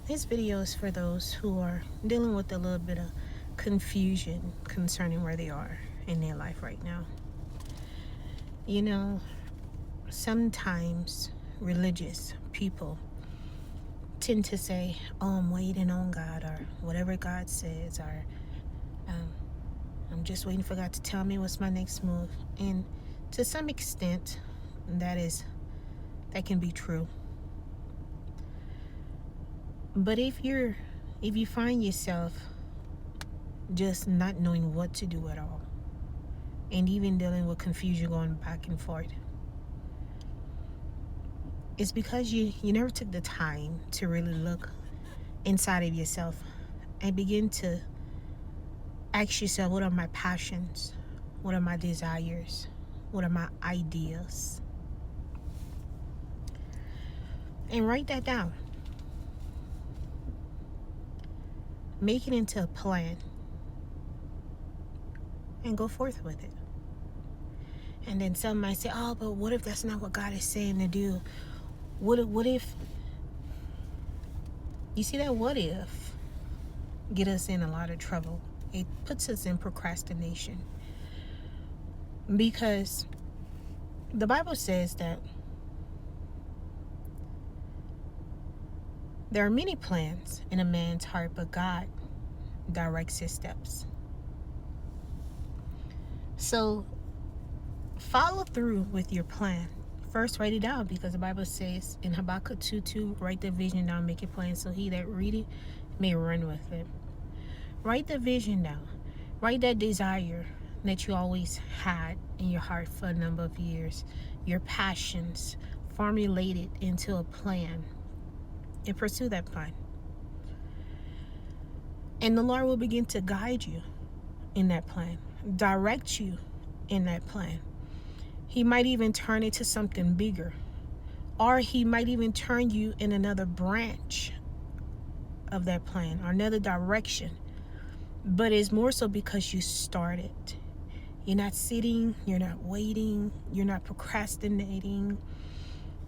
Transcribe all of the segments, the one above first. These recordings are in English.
This video is for those who are dealing with a little bit of confusion concerning where they are in their life right now. You know, sometimes religious people tend to say, "Oh, I'm waiting on God," or whatever God says, or um, "I'm just waiting for God to tell me what's my next move." And to some extent, that can be true. But if you find yourself just not knowing what to do at all, and even dealing with confusion going back and forth, it's because you never took the time to really look inside of yourself and begin to ask yourself, what are my passions? What are my desires? What are my ideas? And write that down. Make it into a plan and go forth with it. And then some might say, "Oh, but what if that's not what God is saying to do? What if you see that what if get us in a lot of trouble. It puts us in procrastination. Because the Bible says that there are many plans in a man's heart, but God directs his steps. So follow through with your plan. First, write it down, because the Bible says in Habakkuk 2:2, write the vision down, make it plain, so he that read it may run with it. Write the vision down. Write that desire that you always had in your heart for a number of years. Your passions, formulate it into a plan and pursue that plan. And the Lord will begin to guide you in that plan, direct you in that plan. He might even turn it to something bigger, or he might even turn you in another branch of that plan or another direction. But it's more so because you started. You're not sitting, you're not waiting, you're not procrastinating.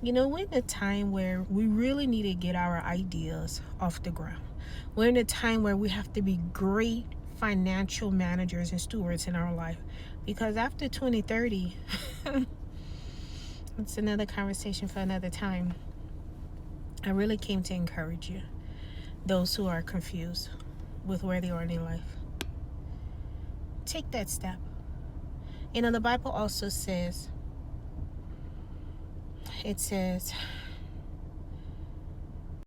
You know, we're in a time where we really need to get our ideas off the ground. We're in a time where we have to be great financial managers and stewards in our life. Because after 2030, it's another conversation for another time. I really came to encourage you, those who are confused with where they are in their life. Take that step. You know, the Bible also says, it says,